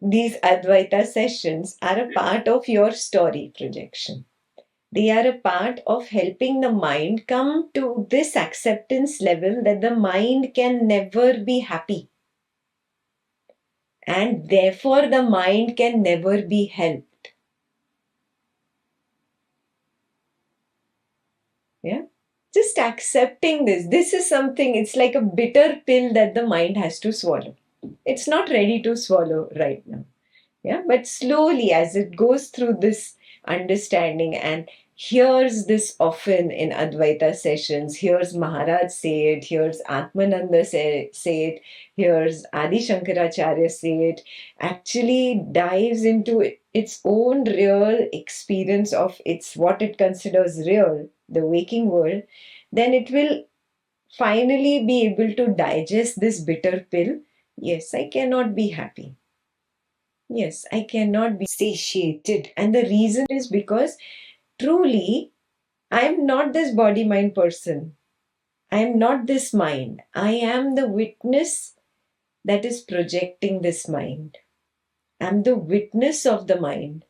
these Advaita sessions are a part of your story projection. They are a part of helping the mind come to this acceptance level that the mind can never be happy. And therefore, the mind can never be helped. Yeah? Just accepting this. This is something, it's like a bitter pill that the mind has to swallow. It's not ready to swallow right now. Yeah, but slowly as it goes through this understanding and hears this often in Advaita sessions, hears Maharaj say it, hears Atmananda say it, hears Adi Shankaracharya say it, actually dives into its own real experience of its what it considers real, the waking world, then it will finally be able to digest this bitter pill. Yes, I cannot be happy. Yes, I cannot be satiated. And the reason is because truly, I am not this body mind person. I am not this mind. I am the witness that is projecting this mind. I'm the witness of the mind.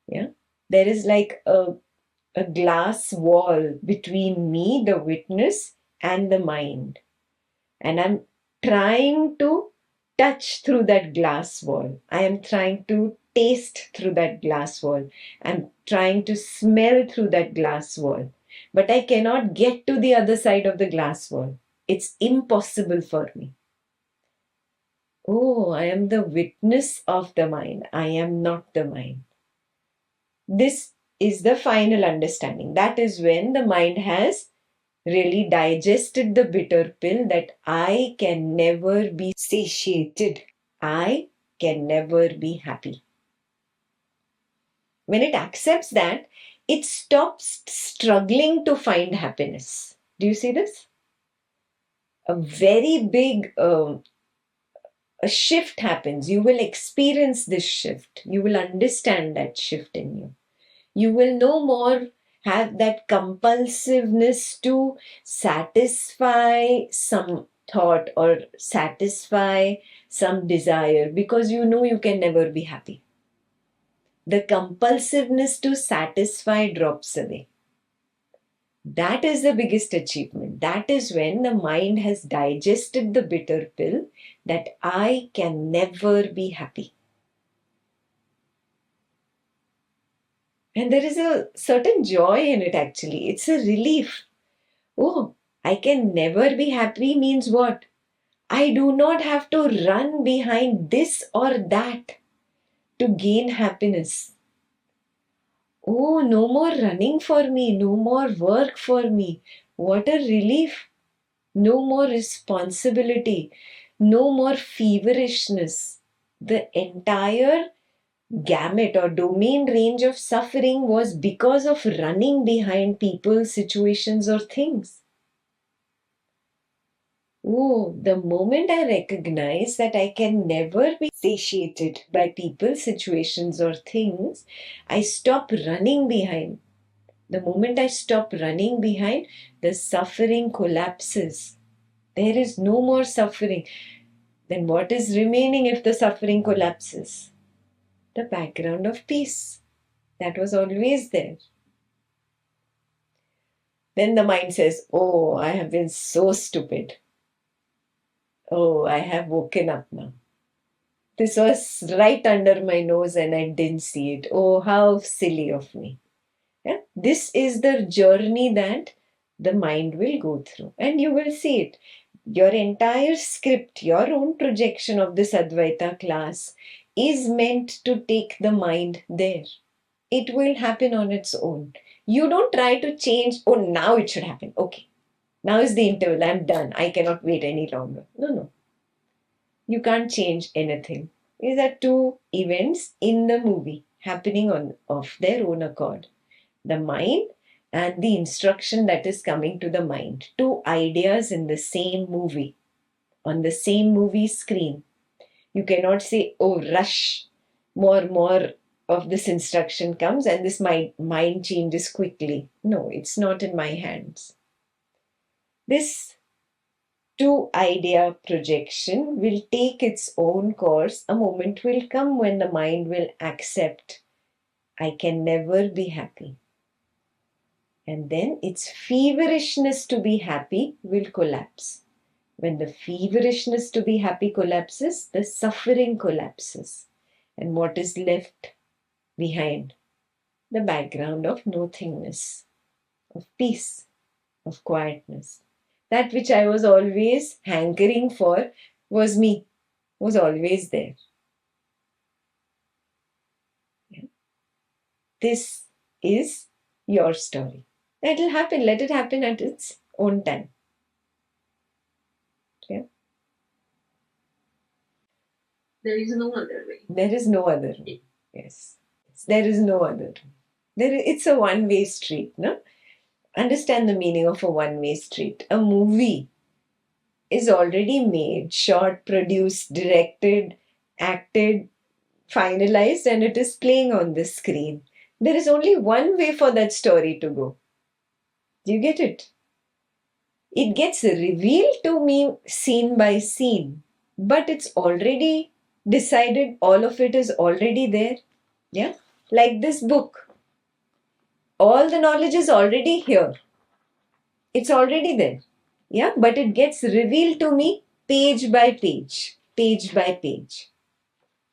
Yeah. There is like a glass wall between me, the witness, and the mind. And I'm trying to touch through that glass wall. I am trying to taste through that glass wall. I'm trying to smell through that glass wall. But I cannot get to the other side of the glass wall. It's impossible for me. Oh, I am the witness of the mind. I am not the mind. This is the final understanding. That is when the mind has really digested the bitter pill that I can never be satiated. I can never be happy. When it accepts that, it stops struggling to find happiness. Do you see this? A very big a shift happens. You will experience this shift. You will understand that shift in you. You will no more have that compulsiveness to satisfy some thought or satisfy some desire because you know you can never be happy. The compulsiveness to satisfy drops away. That is the biggest achievement. That is when the mind has digested the bitter pill that I can never be happy. And there is a certain joy in it actually. It's a relief. Oh, I can never be happy means what? I do not have to run behind this or that to gain happiness. Oh, no more running for me, no more work for me. What a relief. No more responsibility, no more feverishness. The entire gamut or domain range of suffering was because of running behind people, situations, or things. Oh, the moment I recognize that I can never be satiated by people, situations, or things, I stop running behind. The moment I stop running behind, the suffering collapses. There is no more suffering. Then what is remaining if the suffering collapses? The background of peace. That was always there. Then the mind says, oh, I have been so stupid. Oh, I have woken up now. This was right under my nose and I didn't see it. Oh, how silly of me. Yeah? This is the journey that the mind will go through. And you will see it. Your entire script, your own projection of this Advaita class is meant to take the mind there. It will happen on its own. You don't try to change, oh, now it should happen. Okay. Now is the interval. I'm done. I cannot wait any longer. No. You can't change anything. These are two events in the movie happening of their own accord. The mind and the instruction that is coming to the mind. Two ideas in the same movie, on the same movie screen. You cannot say, oh, rush, more of this instruction comes and this mind changes quickly. No, it's not in my hands. This two idea projection will take its own course. A moment will come when the mind will accept, I can never be happy. And then its feverishness to be happy will collapse. When the feverishness to be happy collapses, the suffering collapses. And what is left behind? The background of nothingness, of peace, of quietness. That which I was always hankering for was me, was always there. Yeah. This is your story. It'll happen. Let it happen at its own time. Yeah. There is no other way. There is no other way. Yes. There is no other way. It's a one-way street, no? Understand the meaning of a one-way street. A movie is already made, shot, produced, directed, acted, finalized, and it is playing on the screen. There is only one way for that story to go. Do you get it? It gets revealed to me scene by scene, but it's already decided, all of it is already there. Yeah, like this book. All the knowledge is already here. It's already there. Yeah, but it gets revealed to me page by page, page by page.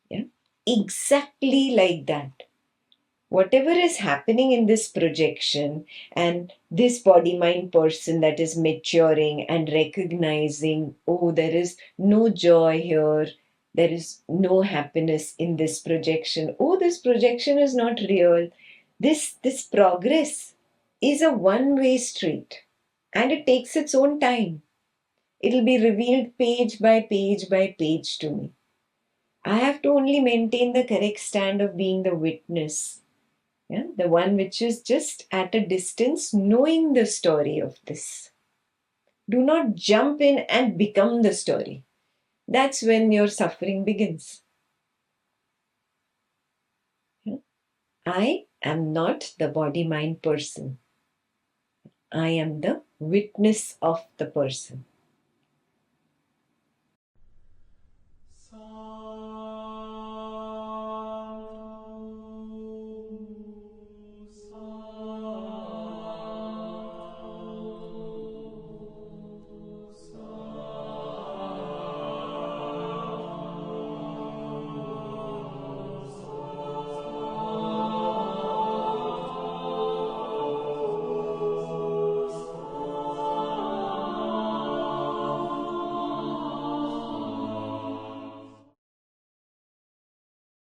Yeah, exactly like that. Whatever is happening in this projection and this body mind person that is maturing and recognizing, oh, there is no joy here, there is no happiness in this projection, oh, this projection is not real, this progress is a one way street and it takes its own time. It'll be revealed page by page by page to me. I have to only maintain the correct stand of being the witness. Yeah, the one which is just at a distance knowing the story of this. Do not jump in and become the story. That's when your suffering begins. Yeah. I am not the body mind person. I am the witness of the person.